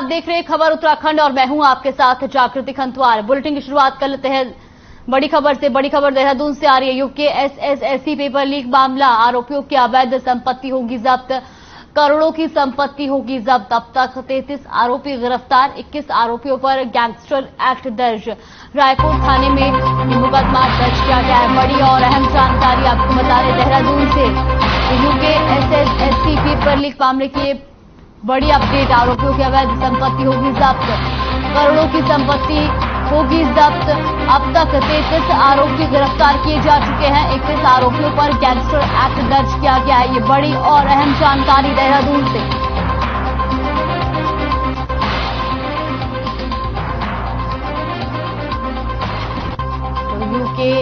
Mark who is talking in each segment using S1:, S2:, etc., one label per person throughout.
S1: आप देख रहे हैं खबर उत्तराखंड और मैं हूं आपके साथ जागृति खंतवार। बुलेटिन की शुरुआत कर लेते हैं बड़ी खबर से। बड़ी खबर देहरादून से आ रही है। यूके एसएसएससी पेपर लीक मामला, आरोपियों की अवैध संपत्ति होगी जब्त, करोड़ों की संपत्ति होगी जब्त। अब तक 33 आरोपी गिरफ्तार, 21 आरोपियों पर गैंगस्टर एक्ट दर्ज। रायपुर थाने में मुकदमा दर्ज किया गया है। बड़ी और अहम जानकारी आपको बता रहे देहरादून से। यूके एसएसएससी पेपर लीक मामले की बड़ी अपडेट, आरोपियों की अवैध संपत्ति होगी जब्त, करोड़ों की संपत्ति होगी जब्त। अब तक 33 आरोपी गिरफ्तार किए जा चुके हैं, 21 आरोपियों पर गैंगस्टर एक्ट दर्ज किया गया है। ये बड़ी और अहम जानकारी देहरादून से। तो यूके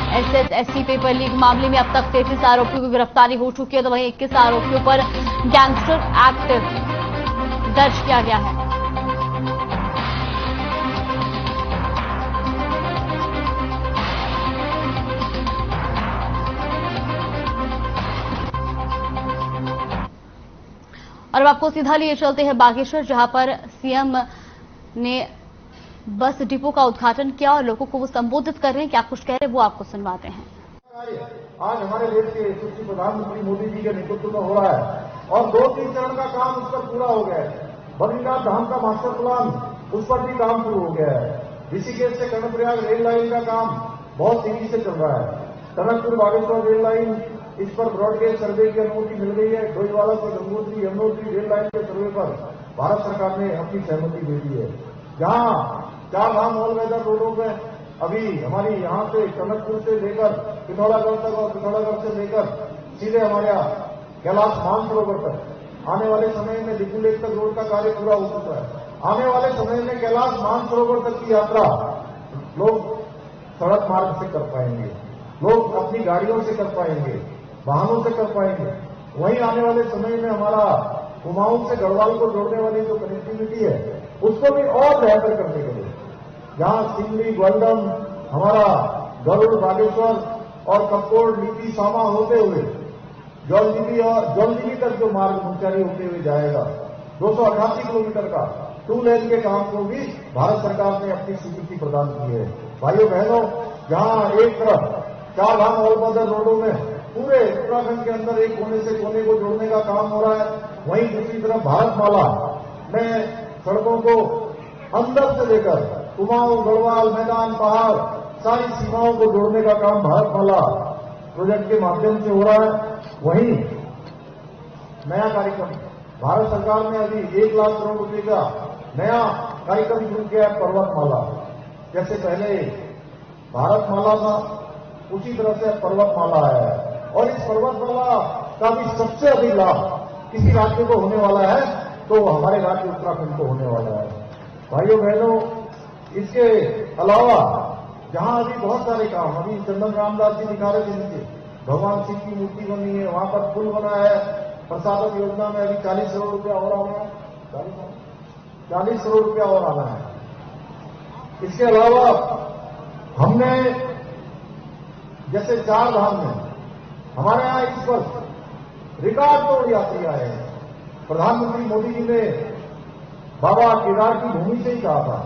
S1: एसएसएससी पेपर लीक मामले में अब तक 33 आरोपियों की गिरफ्तारी हो चुकी है, तो वहीं 21 आरोपियों पर गैंगस्टर एक्ट दर्ज किया गया है। और अब आपको सीधा लिए चलते हैं बागेश्वर, जहां पर सीएम ने बस डिपो का उद्घाटन किया और लोगों को वो संबोधित कर रहे हैं। क्या कुछ कह रहे हैं वो आपको सुनवाते हैं।
S2: आज हमारे देश के यशस्वी प्रधानमंत्री मोदी जी के नेतृत्व में हो रहा है और 2-3 चरण का काम उस पर पूरा हो गया है। बद्रीनाथ धाम का मास्टर प्लान, उस पर भी काम शुरू हो गया है। ऋषिकेश से कर्णप्रयाग रेल लाइन का काम बहुत तेजी से चल रहा है। टनकपुर बागेश्वर रेल लाइन, इस पर ब्रॉडगेज सर्वे की अनुमति मिल गई है। डोईवाला से गंगोत्री यमुनोत्री रेल लाइन के सर्वे पर भारत सरकार ने अपनी सहमति दे दी है। जहां 4 धाम ऑल वेदर रोडों में अभी हमारी यहां से टनकपुर से लेकर पिथौरागढ़ तक और पिथौरागढ़ से लेकर सीधे हमारे यहाँ कैलाश मानसरोवर तक आने वाले समय में डिपू लेक तक रोड का कार्य पूरा हो चुका है। आने वाले समय में कैलाश मानसरोवर तक की यात्रा लोग सड़क मार्ग से कर पाएंगे, लोग अपनी गाड़ियों से कर पाएंगे, वाहनों से कर पाएंगे। वहीं आने वाले समय में हमारा कुमाऊं से गढ़वाल को जोड़ने वाली जो कनेक्टिविटी है उसको भी और बेहतर करने के लिए जहां सिमली, ग्वालडम, हमारा गरुड़, बागेश्वर और कपकोट, नीति, सामा होते हुए जौलजीबी तक जो मार्ग मुंचारी होते हुए जाएगा, 288 किलोमीटर का 2 लेन के काम को भी भारत सरकार ने अपनी स्वीकृति प्रदान की है। भाइयों बहनों, जहां एक तरफ 4 धाम ऑल वेदर रोडों में पूरे उत्तराखंड के अंदर एक कोने से कोने को जोड़ने का काम हो रहा है, वहीं दूसरी तरफ भारतमाला में सड़कों को अंदर से लेकर कुमाऊं, गढ़वाल, मैदान, पहाड़ सारी सीमाओं को जोड़ने का काम भारतमाला प्रोजेक्ट के माध्यम से हो रहा है। वहीं नया कार्यक्रम भारत सरकार ने अभी 1 लाख करोड़ रुपए का नया कार्यक्रम शुरू किया है, पर्वतमाला। जैसे पहले भारतमाला था उसी तरह से पर्वतमाला आया है और इस पर्वतमाला का भी सबसे अधिक लाभ किसी राज्य को होने वाला है तो हमारे राज्य उत्तराखंड को होने वाला है। भाइयों बहनों, इसके अलावा जहां अभी बहुत सारे काम, अभी चंदन रामदास जी दिखा रहे थे नीचे भगवान शिव की मूर्ति बनी है, वहां पर पुल बना है। प्रसादक योजना में अभी 40 करोड़ रुपया और आना है, 40 करोड़ रुपया और आना है। इसके अलावा हमने जैसे 4 धाम में हमारे यहां इस वर्ष रिकॉर्ड तोड़ यात्री आए हैं। प्रधानमंत्री मोदी जी ने बाबा केदार की भूमि से ही कहा था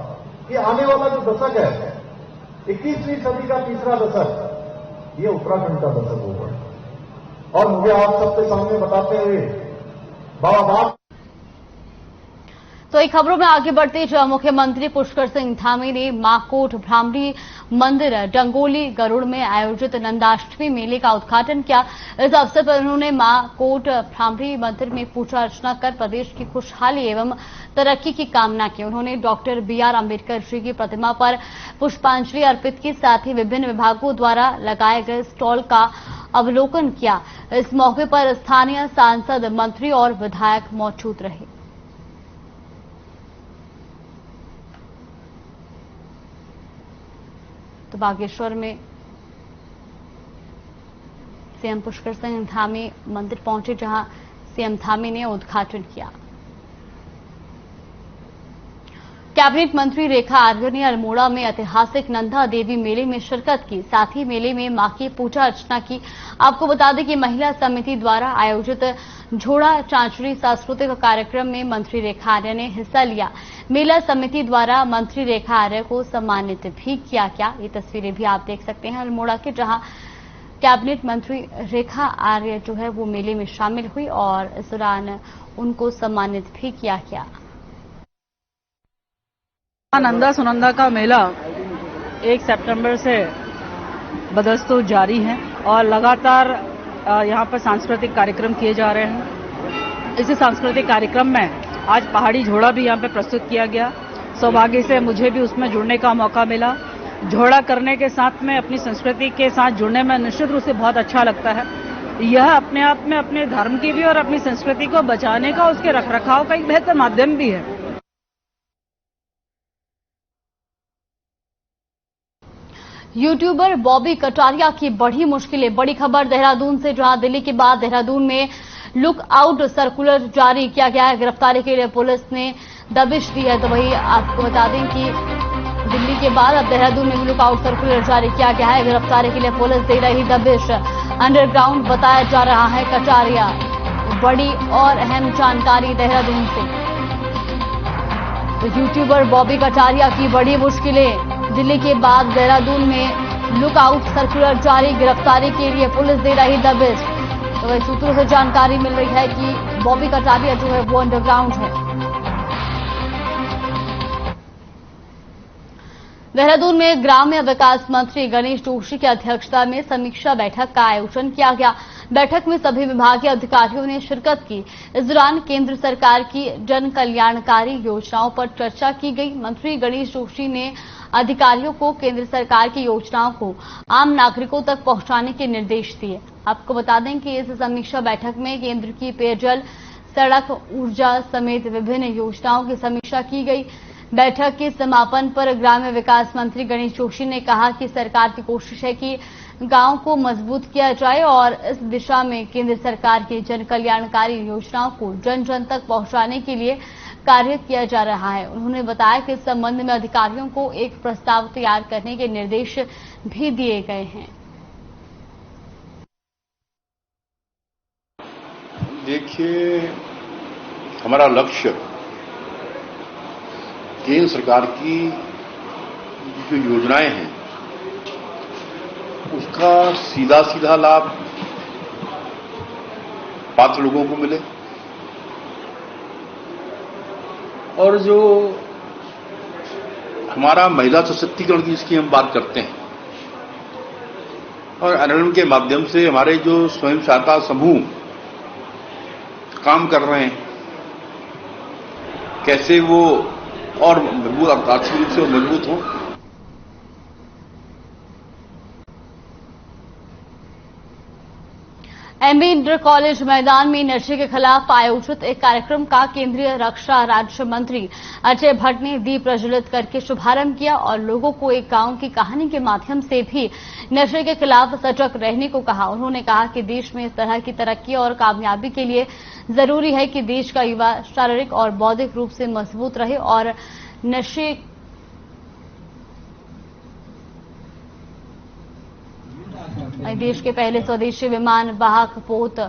S2: कि आने वाला जो दशक है 21वीं सदी का तीसरा दशक ये उत्तराखंड का दशक होगा। और मुझे आप सबके सामने बताते हुए बाबा बाप।
S1: तो एक खबरों में आगे बढ़ते हुए मुख्यमंत्री पुष्कर सिंह धामी ने माकोट भ्रामरी मंदिर डंगोली गरुड़ में आयोजित नंदाष्टमी मेले का उद्घाटन किया। इस अवसर पर उन्होंने माकोट भ्रामरी मंदिर में पूजा अर्चना कर प्रदेश की खुशहाली एवं तरक्की की कामना की। उन्होंने डॉक्टर BR अम्बेडकर जी की प्रतिमा पर पुष्पांजलि अर्पित की, साथ ही विभिन्न विभागों द्वारा लगाए गए स्टॉल का अवलोकन किया। इस मौके पर स्थानीय सांसद, मंत्री और विधायक मौजूद रहे। तो बागेश्वर में सीएम पुष्कर सिंह धामी मंदिर पहुंचे, जहां सीएम धामी ने उद्घाटन किया। कैबिनेट मंत्री रेखा आर्य ने अल्मोड़ा में ऐतिहासिक नंदा देवी मेले में शिरकत की। साथ ही मेले में मां की पूजा अर्चना की। आपको बता दें कि महिला समिति द्वारा आयोजित झोड़ा चांचरी सांस्कृतिक कार्यक्रम में मंत्री रेखा आर्य ने हिस्सा लिया। मेला समिति द्वारा मंत्री रेखा आर्य को सम्मानित भी किया गया। ये तस्वीरें भी आप देख सकते हैं अल्मोड़ा के, जहां कैबिनेट मंत्री रेखा आर्य जो है वो मेले में शामिल हुई और इस दौरान उनको सम्मानित भी किया गया।
S3: नंदा सुनंदा का मेला 1 सितंबर से बदस्तूर जारी है और लगातार यहाँ पर सांस्कृतिक कार्यक्रम किए जा रहे हैं। इसी सांस्कृतिक कार्यक्रम में आज पहाड़ी झोड़ा भी यहाँ पे प्रस्तुत किया गया। सौभाग्य से मुझे भी उसमें जुड़ने का मौका मिला। झोड़ा करने के साथ में अपनी संस्कृति के साथ जुड़ने में निश्चित रूप से बहुत अच्छा लगता है। यह अपने आप में अपने धर्म की भी और अपनी संस्कृति को बचाने का, उसके रखरखाव का एक बेहतर माध्यम भी है।
S1: यूट्यूबर बॉबी कटारिया की बड़ी मुश्किलें। बड़ी खबर देहरादून से, जहां दिल्ली के बाद देहरादून में लुक आउट सर्कुलर जारी किया गया है। गिरफ्तारी के लिए पुलिस ने दबिश दी है। तो वही आपको बता दें कि दिल्ली के बाद अब देहरादून में भी लुक आउट सर्कुलर जारी किया गया है। गिरफ्तारी के लिए पुलिस दे रही दबिश। अंडरग्राउंड बताया जा रहा है कटारिया। बड़ी और अहम जानकारी देहरादून से। तो यूट्यूबर बॉबी कटारिया की बड़ी मुश्किलें। दिल्ली के बाद देहरादून में लुक आउट सर्कुलर जारी। गिरफ्तारी के लिए पुलिस दे रही दबिश। तो वही सूत्रों से जानकारी मिल रही है कि बॉबी कटारिया जो है वो अंडरग्राउंड है। देहरादून में ग्राम्य विकास मंत्री गणेश जोशी की अध्यक्षता में समीक्षा बैठक का आयोजन किया गया। बैठक में सभी विभागीय अधिकारियों ने शिरकत की। इस दौरान केंद्र सरकार की जन कल्याणकारी योजनाओं पर चर्चा की गई। मंत्री गणेश जोशी ने अधिकारियों को केंद्र सरकार की योजनाओं को आम नागरिकों तक पहुंचाने के निर्देश दिए। आपको बता दें कि इस समीक्षा बैठक में केंद्र की पेयजल, सड़क, ऊर्जा समेत विभिन्न योजनाओं की समीक्षा की गई। बैठक के समापन पर ग्राम्य विकास मंत्री गणेश जोशी ने कहा कि सरकार की कोशिश है कि गांव को मजबूत किया जाए और इस दिशा में केंद्र सरकार की जन कल्याणकारी योजनाओं को जन जन तक पहुंचाने के लिए कार्य किया जा रहा है। उन्होंने बताया कि इस संबंध में अधिकारियों को एक प्रस्ताव तैयार करने के निर्देश भी दिए गए हैं।
S4: देखिए, हमारा लक्ष्य केंद्र सरकार की जो योजनाएं हैं उसका सीधा सीधा लाभ पात्र लोगों को मिले और जो हमारा महिला सशक्तिकरण की जिसकी हम बात करते हैं और एनएलएम के माध्यम से हमारे जो स्वयं सहायता समूह काम कर रहे हैं कैसे वो और मजबूत, आर्थिक रूप से मजबूत हो।
S1: एमबी इंटर कॉलेज मैदान में नशे के खिलाफ आयोजित एक कार्यक्रम का केंद्रीय रक्षा राज्य मंत्री अजय भट्ट ने दीप प्रज्वलित करके शुभारंभ किया और लोगों को एक गांव की कहानी के माध्यम से भी नशे के खिलाफ सजग रहने को कहा। उन्होंने कहा कि देश में इस तरह की तरक्की और कामयाबी के लिए जरूरी है कि देश का युवा शारीरिक और बौद्धिक रूप से मजबूत रहे और नशे देश के पहले स्वदेशी विमान वाहक पोत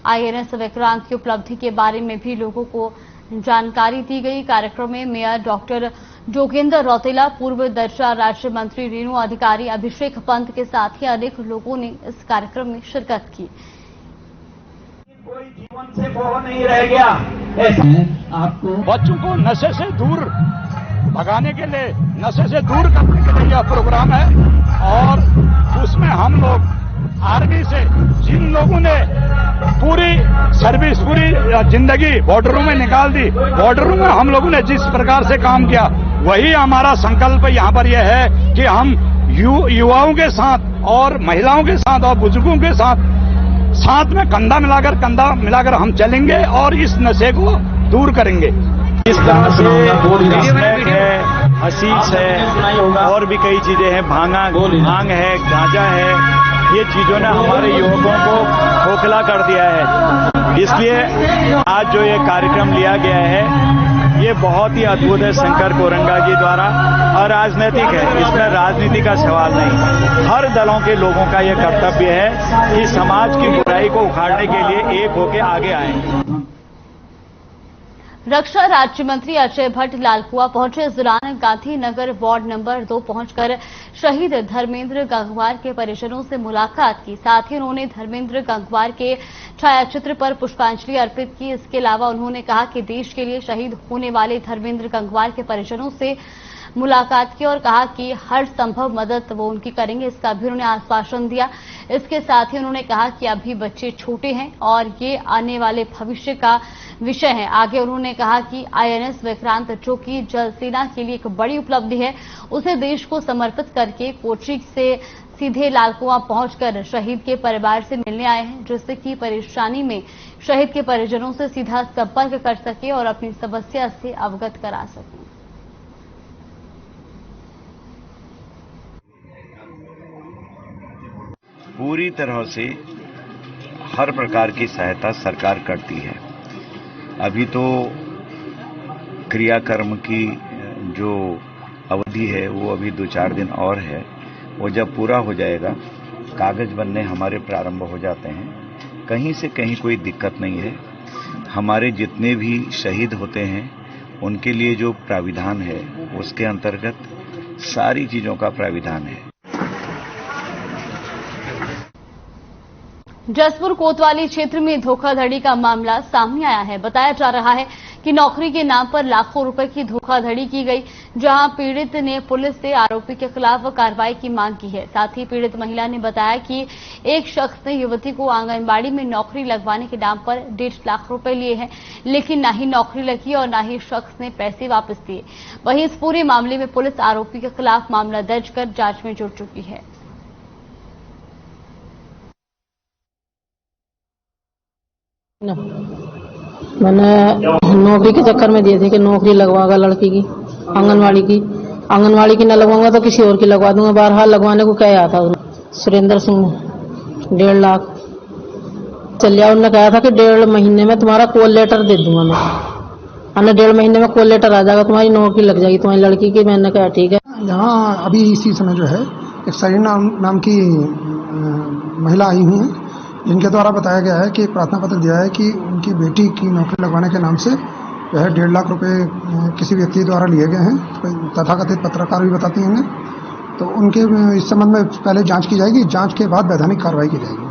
S1: आईएनएस विक्रांत की उपलब्धि के बारे में भी लोगों को जानकारी दी गई। कार्यक्रम में मेयर डॉक्टर जोगेंद्र रौतेला, पूर्व दर्जा राज्य मंत्री रेणु अधिकारी, अभिषेक पंत के साथ ही अनेक लोगों ने इस कार्यक्रम में शिरकत की।
S5: कोई जीवन से वो नहीं रह गया। आपको
S6: बच्चों को नशे से दूर भगाने के लिए, नशे से दूर करने के लिए यह प्रोग्राम है और उसमें हम लोग आर्मी से जिन लोगों ने पूरी सर्विस, पूरी जिंदगी बॉर्डरों में निकाल दी, बॉर्डरों में हम लोगों ने जिस प्रकार से काम किया, वही हमारा संकल्प यहाँ पर यह है कि हम युवाओं के साथ और महिलाओं के साथ और बुजुर्गों के साथ में कंधा मिलाकर हम चलेंगे और इस नशे को दूर करेंगे।
S7: इस तरह से स्मैक है, हशीश है और भी कई चीजें हैं, भांग है, गांजा है, ये चीजों ने हमारे युवकों को खोखला कर दिया है। इसलिए आज जो ये कार्यक्रम लिया गया है ये बहुत ही अद्भुत है शंकर कोरंगा जी द्वारा, और राजनीतिक है, इसमें राजनीति का सवाल नहीं। हर दलों के लोगों का ये कर्तव्य है कि समाज की बुराई को उखाड़ने के लिए एक होकर आगे आए।
S1: रक्षा राज्य मंत्री अजय भट्ट लालकुआ पहुंचे। इस दौरान गांधीनगर वार्ड नंबर 2 पहुंचकर शहीद धर्मेंद्र गंगवार के परिजनों से मुलाकात की। साथ ही उन्होंने धर्मेंद्र गंगवार के छायाचित्र पर पुष्पांजलि अर्पित की। इसके अलावा उन्होंने कहा कि देश के लिए शहीद होने वाले धर्मेंद्र गंगवार के परिजनों से मुलाकात की और कहा कि हर संभव मदद वो उनकी करेंगे, इसका भी उन्होंने आश्वासन दिया। इसके साथ ही उन्होंने कहा कि अभी बच्चे छोटे हैं और ये आने वाले भविष्य का विषय है। आगे उन्होंने कहा कि आईएनएस विक्रांत, जो कि जल सेना के लिए एक बड़ी उपलब्धि है, उसे देश को समर्पित करके कोच्चि से सीधे लालकुआं पहुंचकर शहीद के परिवार से मिलने आए हैं, जिससे कि परेशानी में शहीद के परिजनों से सीधा संपर्क कर सके और अपनी समस्या से अवगत करा सके।
S8: पूरी तरह से हर प्रकार की सहायता सरकार करती है। अभी तो क्रियाकर्म की जो अवधि है वो अभी 2-4 दिन और है। वो जब पूरा हो जाएगा, कागज बनने हमारे प्रारंभ हो जाते हैं। कहीं से कहीं कोई दिक्कत नहीं है। हमारे जितने भी शहीद होते हैं उनके लिए जो प्राविधान है उसके अंतर्गत सारी चीजों का प्राविधान है।
S1: जसपुर कोतवाली क्षेत्र में धोखाधड़ी का मामला सामने आया है। बताया जा रहा है कि नौकरी के नाम पर लाखों रुपए की धोखाधड़ी की गई, जहां पीड़ित ने पुलिस से आरोपी के खिलाफ कार्रवाई की मांग की है। साथ ही पीड़ित महिला ने बताया कि एक शख्स ने युवती को आंगनबाड़ी में नौकरी लगवाने के नाम पर 1.5 लाख रुपए लिए हैं, लेकिन न ही नौकरी लगी और न ही शख्स ने पैसे वापस दिए। वहीं इस पूरे मामले में पुलिस आरोपी के खिलाफ मामला दर्ज कर जांच में जुट चुकी है।
S9: मैंने नौकरी के चक्कर में दिए थे कि नौकरी लगवागा लड़की की, आंगनवाड़ी की न लगवाऊंगा तो किसी और की लगवा दूंगा। बहरहाल लगवाने को कहा था सुरेंद्र सिंह ने 1.5 लाख चलिया। उन्होंने कहा था कि 1.5 महीने में तुम्हारा कॉल लेटर दे दूंगा मैं। 1.5 महीने में कॉल लेटर आ जाएगा, तुम्हारी नौकरी लग जाएगी तुम्हारी लड़की की। मैंने कहा ठीक है।
S10: यहाँ अभी इसी समय जो है एक सरीना नाम की महिला आई हुई है, जिनके द्वारा बताया गया है कि प्रार्थना पत्र दिया है कि उनकी बेटी की नौकरी लगवाने के नाम से जो है 1.5 लाख रुपए किसी व्यक्ति द्वारा लिए गए हैं। तथाकथित पत्रकार भी बताती हैं उन्हें। तो उनके इस संबंध में पहले जांच की जाएगी, जांच के बाद वैधानिक कार्रवाई की जाएगी।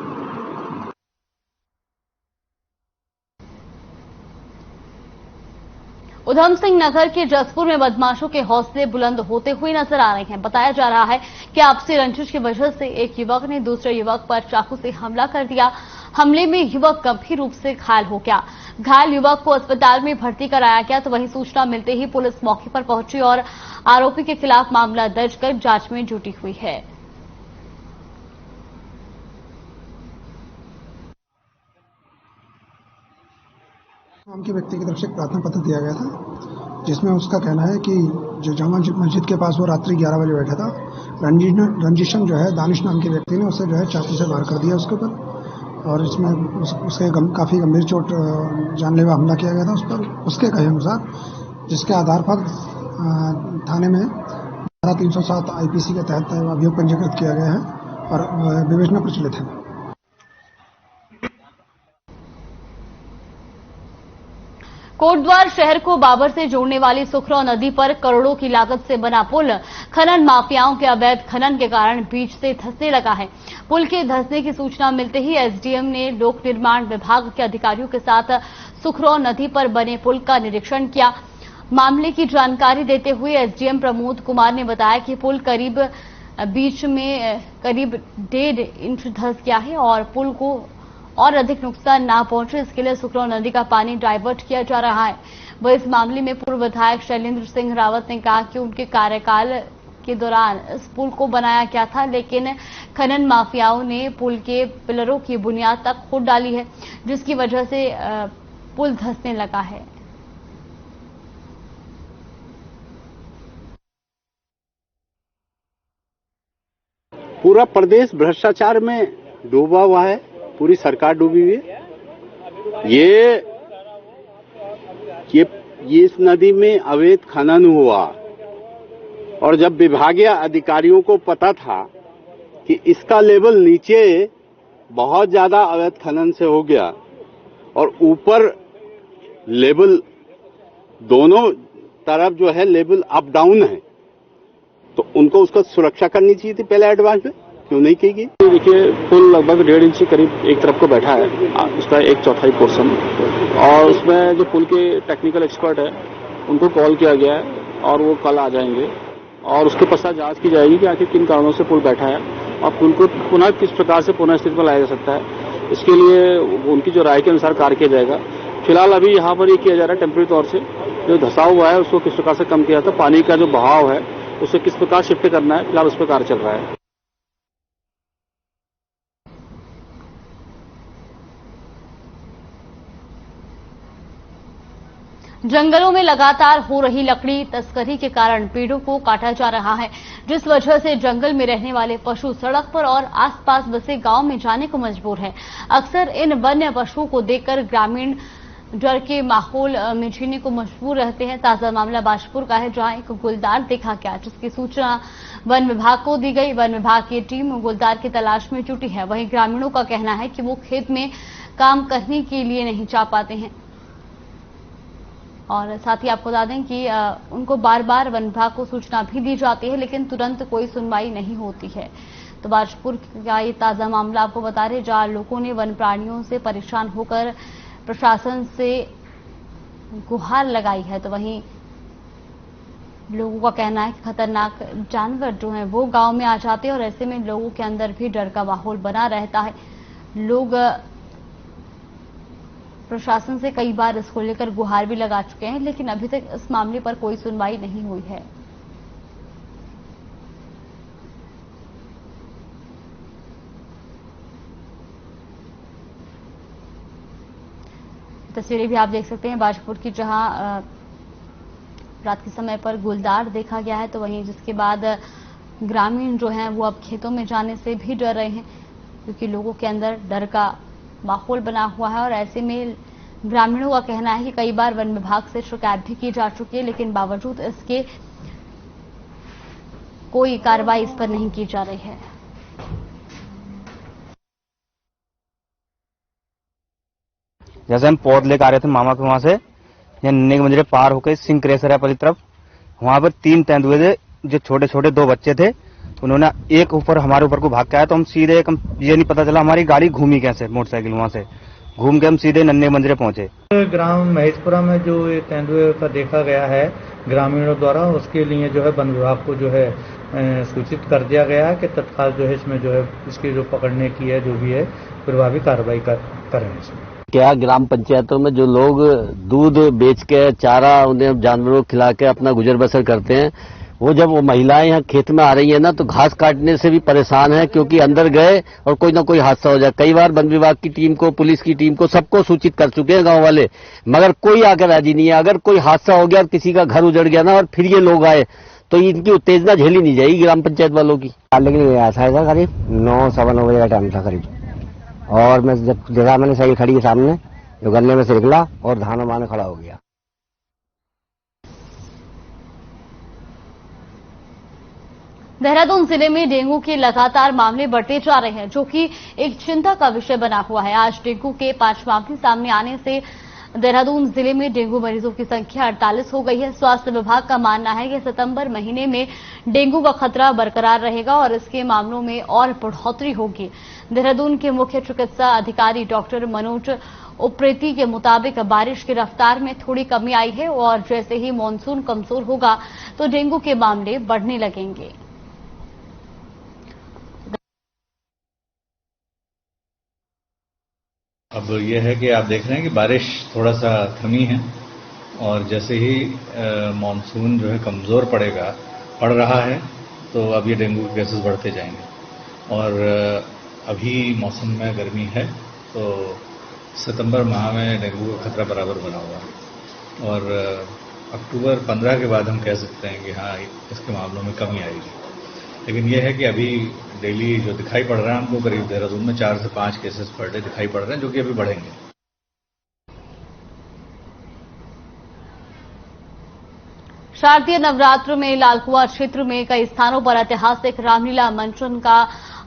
S1: उधम सिंह नगर के जसपुर में बदमाशों के हौसले बुलंद होते हुए नजर आ रहे हैं। बताया जा रहा है कि आपसी रंजिश की वजह से एक युवक ने दूसरे युवक पर चाकू से हमला कर दिया। हमले में युवक गंभीर रूप से घायल हो गया। घायल युवक को अस्पताल में भर्ती कराया गया, तो वहीं सूचना मिलते ही पुलिस मौके पर पहुंची और आरोपी के खिलाफ मामला दर्ज कर जांच में जुटी हुई है।
S10: नाम के व्यक्ति की तरफ से एक प्रार्थना पत्र दिया गया था, जिसमें उसका कहना है कि जो जामा मस्जिद के पास वो रात्रि 11 बजे बैठा था, रंजिशन जो है दानिश नाम के व्यक्ति ने उसे जो है चाकू से वार कर दिया उसके ऊपर, और इसमें उसके काफ़ी गंभीर चोट जानलेवा हमला किया गया था उस पर, उसके कहे अनुसार, जिसके आधार पर थाने में धारा 307 आईपीसी के तहत अभियोग पंजीकृत किया गया है और विवेचना प्रचलित है।
S1: कोटद्वार शहर को बाबर से जोड़ने वाली सुखरौ नदी पर करोड़ों की लागत से बना पुल खनन माफियाओं के अवैध खनन के कारण बीच से धंसने लगा है। पुल के धंसने की सूचना मिलते ही एसडीएम ने लोक निर्माण विभाग के अधिकारियों के साथ सुखरौ नदी पर बने पुल का निरीक्षण किया। मामले की जानकारी देते हुए एसडीएम प्रमोद कुमार ने बताया कि पुल बीच में करीब 1.5 इंच धंस गया है और पुल को और अधिक नुकसान ना पहुंचे, इसके लिए सुखरौ नदी का पानी डाइवर्ट किया जा रहा है। वह इस मामले में पूर्व विधायक शैलेंद्र सिंह रावत ने कहा कि उनके कार्यकाल के दौरान इस पुल को बनाया गया था, लेकिन खनन माफियाओं ने पुल के पिलरों की बुनियाद तक खोद डाली है, जिसकी वजह से पुल धंसने लगा है।
S11: पूरा प्रदेश भ्रष्टाचार में डूबा हुआ है, पूरी सरकार डूबी हुई है। ये ये इस नदी में अवैध खनन हुआ और जब विभागीय अधिकारियों को पता था कि इसका लेवल नीचे बहुत ज्यादा अवैध खनन से हो गया और ऊपर लेवल दोनों तरफ जो है लेवल अप डाउन है, तो उनको उसका सुरक्षा करनी चाहिए थी पहले एडवांस में, क्यों नहीं की गई?
S12: देखिए पुल लगभग 1.5 इंच के करीब एक तरफ को बैठा है, उसका 1/4 पोर्शन, और उसमें जो पुल के टेक्निकल एक्सपर्ट है उनको कॉल किया गया है और वो कल आ जाएंगे और उसके पश्चात जांच की जाएगी कि आखिर किन कारणों से पुल बैठा है और पुल को पुनः किस प्रकार से पुनः स्थिति में लाया जा सकता है। इसके लिए उनकी जो राय के अनुसार कार्य किया जाएगा। फिलहाल अभी यहाँ पर ये किया जा रहा है टेम्परेरी तौर से जो धंसाव हुआ है उसको किस प्रकार से कम किया जाता है, पानी का जो बहाव है उसे किस प्रकार शिफ्ट करना है, फिलहाल उस पर कार्य चल रहा है।
S1: जंगलों में लगातार हो रही लकड़ी तस्करी के कारण पेड़ों को काटा जा रहा है, जिस वजह से जंगल में रहने वाले पशु सड़क पर और आसपास बसे गांव में जाने को मजबूर है। अक्सर इन वन्य पशुओं को देखकर ग्रामीण डर के माहौल में जीने को मजबूर रहते हैं। ताजा मामला बाजपुर का है, जहां एक गुलदार देखा गया, जिसकी सूचना वन विभाग को दी गई। वन विभाग की टीम गुलदार की तलाश में जुटी है। वहीं ग्रामीणों का कहना है कि वो खेत में काम करने के लिए नहीं जा पाते हैं और साथ ही आपको बता दें कि उनको बार बार वन विभाग को सूचना भी दी जाती है, लेकिन तुरंत कोई सुनवाई नहीं होती है। तो बाजपुर का ये ताजा मामला आपको बता रहे, जहां लोगों ने वन प्राणियों से परेशान होकर प्रशासन से गुहार लगाई है। तो वहीं लोगों का कहना है कि खतरनाक जानवर जो हैं वो गांव में आ जाते हैं और ऐसे में लोगों के अंदर भी डर का माहौल बना रहता है। लोग प्रशासन से कई बार इसको लेकर गुहार भी लगा चुके हैं, लेकिन अभी तक इस मामले पर कोई सुनवाई नहीं हुई है। तस्वीरें भी आप देख सकते हैं बाजपुर की, जहां रात के समय पर गुलदार देखा गया है। तो वहीं जिसके बाद ग्रामीण जो हैं वो अब खेतों में जाने से भी डर रहे हैं, क्योंकि लोगों के अंदर डर का माहौल बना हुआ है। और ऐसे में ग्रामीणों का कहना है कि कई बार वन विभाग से शिकायत भी की जा चुकी है, लेकिन बावजूद इसके कोई कार्रवाई इस पर नहीं की जा रही है।
S13: जैसे हम पौध लेकर आ रहे थे मामा के वहां से, या नन्हे के मंजरे पार होकर सिंह क्रेसर है पली तरफ, वहां पर 3 तेंदुए थे, जो छोटे छोटे 2 बच्चे थे। उन्होंने एक ऊपर हमारे ऊपर को भाग के आया, तो हम सीधे ये नहीं पता चला हमारी गाड़ी घूमी कैसे, मोटरसाइकिल वहां से घूम के हम सीधे नन्हे मंजरे पहुंचे।
S14: ग्राम महेशपुरा में जो ये तेंदुए का देखा गया है ग्रामीणों द्वारा, उसके लिए जो है वन विभाग को जो है सूचित कर दिया गया है कि तत्काल जो है इसमें जो है इसकी जो पकड़ने की है जो भी है प्रभावी कार्रवाई करें इसमें।
S15: क्या ग्राम पंचायतों में जो लोग दूध बेच के चारा उन्हें जानवरों को खिला के अपना गुजर बसर करते हैं, वो जब वो महिलाएं यहाँ खेत में आ रही है ना, तो घास काटने से भी परेशान है, क्योंकि अंदर गए और कोई ना कोई हादसा हो जाए। कई बार वन विभाग की टीम को, पुलिस की टीम को, सबको सूचित कर चुके हैं गांव वाले, मगर कोई आकर राजी नहीं है। अगर कोई हादसा हो गया और किसी का घर उजड़ गया ना और फिर ये लोग आए तो इनकी उत्तेजना झेली नहीं जाएगी ग्राम पंचायत वालों की।
S16: लेकिन ऐसा था करीब 9, सवा 9 बजे का टाइम था करीब, और मैं जब देखा मैंने साइकिल खड़ी है सामने, जो गन्ने में से निकला और धाना माने खड़ा हो गया।
S1: देहरादून जिले में डेंगू के लगातार मामले बढ़ते जा रहे हैं, जो कि एक चिंता का विषय बना हुआ है। आज डेंगू के 5 मामले सामने आने से देहरादून जिले में डेंगू मरीजों की संख्या 48 हो गई है। स्वास्थ्य विभाग का मानना है कि सितंबर महीने में डेंगू का खतरा बरकरार रहेगा और इसके मामलों में और बढ़ोतरी होगी। देहरादून के मुख्य चिकित्सा अधिकारी डॉक्टर मनोज उप्रेती के मुताबिक बारिश की रफ्तार में थोड़ी कमी आई है और जैसे ही मानसून कमजोर होगा तो डेंगू के मामले बढ़ने लगेंगे।
S17: अब यह है कि आप देख रहे हैं कि बारिश थोड़ा सा थमी है और जैसे ही मानसून जो है कमज़ोर पड़ रहा है, तो अब ये डेंगू के केसेस बढ़ते जाएंगे। और अभी मौसम में गर्मी है, तो सितंबर माह में डेंगू का खतरा बराबर बना हुआ है और अक्टूबर 15 के बाद हम कह सकते हैं कि हाँ, इसके मामलों में कमी आएगी। लेकिन यह है कि अभी डेली जो दिखाई पड़ रहा है हमको, करीब देहरादून में 4 से 5 केसेस पर डे दिखाई पड़ रहे हैं, जो कि अभी बढ़ेंगे।
S1: शारदीय नवरात्र में लालकुआं क्षेत्र में कई स्थानों पर ऐतिहासिक रामलीला मंचन का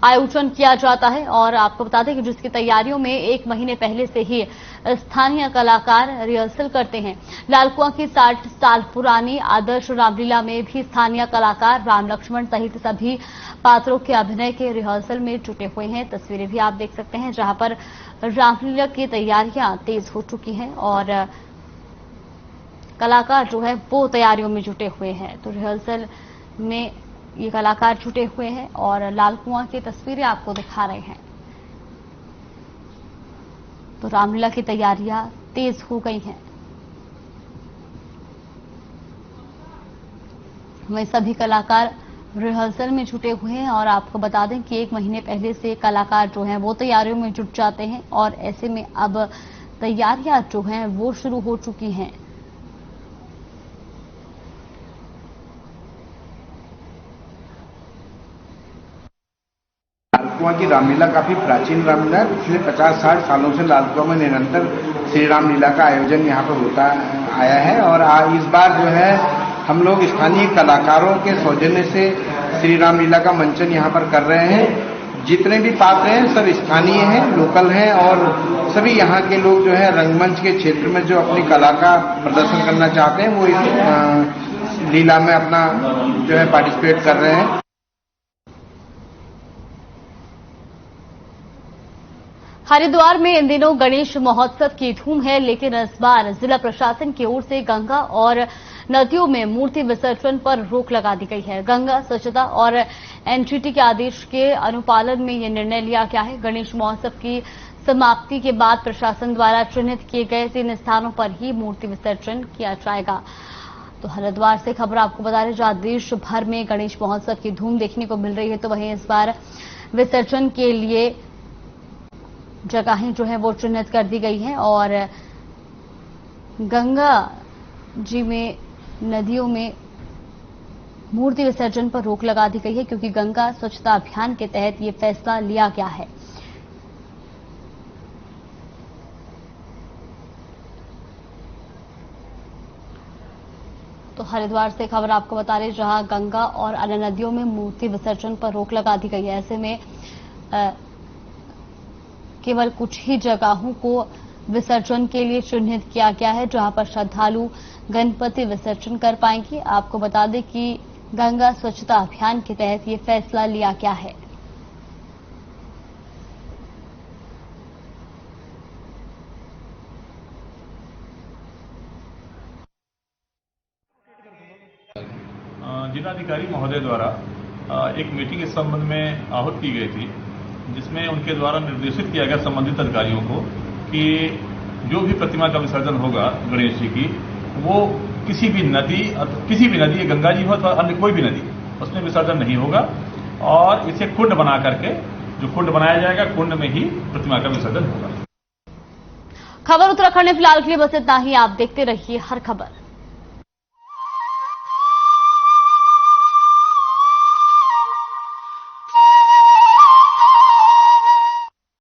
S1: आयोजन किया जाता है और आपको बता दें कि जिसकी तैयारियों में 1 महीने पहले से ही स्थानीय कलाकार रिहर्सल करते हैं। लालकुआं की 60 साल पुरानी आदर्श रामलीला में भी स्थानीय कलाकार राम लक्ष्मण सहित सभी पात्रों के अभिनय के रिहर्सल में जुटे हुए हैं। तस्वीरें भी आप देख सकते हैं जहां पर रामलीला की तैयारियां तेज हो चुकी हैं और कलाकार जो है वो तैयारियों में जुटे हुए हैं। तो रिहर्सल में ये कलाकार जुटे हुए हैं और लालकुआं की तस्वीरें आपको दिखा रहे हैं। तो रामलीला की तैयारियां तेज हो गई हैं। वहीं सभी कलाकार रिहर्सल में जुटे हुए हैं और आपको बता दें कि 1 महीने पहले से कलाकार जो हैं वो तैयारियों में जुट जाते हैं और ऐसे में अब तैयारियां जो हैं वो शुरू हो चुकी हैं।
S18: लालकुआं की रामलीला काफी प्राचीन रामलीला है। पिछले 50-60 सालों से लालकुआं में निरंतर श्री रामलीला का आयोजन यहाँ पर होता आया है और इस बार जो है हम लोग स्थानीय कलाकारों के सौजन्य से श्री रामलीला का मंचन यहाँ पर कर रहे हैं। जितने भी पात्र हैं सब स्थानीय हैं, लोकल हैं और सभी यहाँ के लोग जो है रंगमंच के क्षेत्र में जो अपनी कला का प्रदर्शन करना चाहते हैं वो इस लीला में अपना जो है पार्टिसिपेट कर रहे हैं।
S1: हरिद्वार में इन दिनों गणेश महोत्सव की धूम है, लेकिन इस बार जिला प्रशासन की ओर से गंगा और नदियों में मूर्ति विसर्जन पर रोक लगा दी गई है। गंगा स्वच्छता और एनजीटी के आदेश के अनुपालन में यह निर्णय लिया गया है। गणेश महोत्सव की समाप्ति के बाद प्रशासन द्वारा चिन्हित किए गए 3 स्थानों पर ही मूर्ति विसर्जन किया जाएगा। तो हरिद्वार से खबर आपको बता रहे, जहां देश भर में गणेश महोत्सव की धूम देखने को मिल रही है, तो वहीं इस बार विसर्जन के लिए जगहें जो है वो चिन्हित कर दी गई हैं और गंगा जी में नदियों में मूर्ति विसर्जन पर रोक लगा दी गई है, क्योंकि गंगा स्वच्छता अभियान के तहत ये फैसला लिया गया है। तो हरिद्वार से खबर आपको बता रहे, जहां गंगा और अन्य नदियों में मूर्ति विसर्जन पर रोक लगा दी गई है। ऐसे में केवल कुछ ही जगहों को विसर्जन के लिए चिन्हित किया गया है, जहां पर श्रद्धालु गणपति विसर्जन कर पाएंगे। आपको बता दें कि गंगा स्वच्छता अभियान के तहत ये फैसला लिया गया है।
S19: जिलाधिकारी महोदय द्वारा एक मीटिंग इस संबंध में आहूत की गई थी, जिसमें उनके द्वारा निर्देशित किया गया संबंधित अधिकारियों को कि जो भी प्रतिमा का विसर्जन होगा गणेश जी की, वो किसी भी नदी गंगा जी हो अथवा अन्य कोई भी नदी, उसमें विसर्जन नहीं होगा और इसे कुंड बना करके, जो कुंड बनाया जाएगा, कुंड में ही प्रतिमा का विसर्जन होगा।
S1: खबर उत्तराखंड में फिलहाल के लिए बस इतना ही। आप देखते रहिए हर खबर।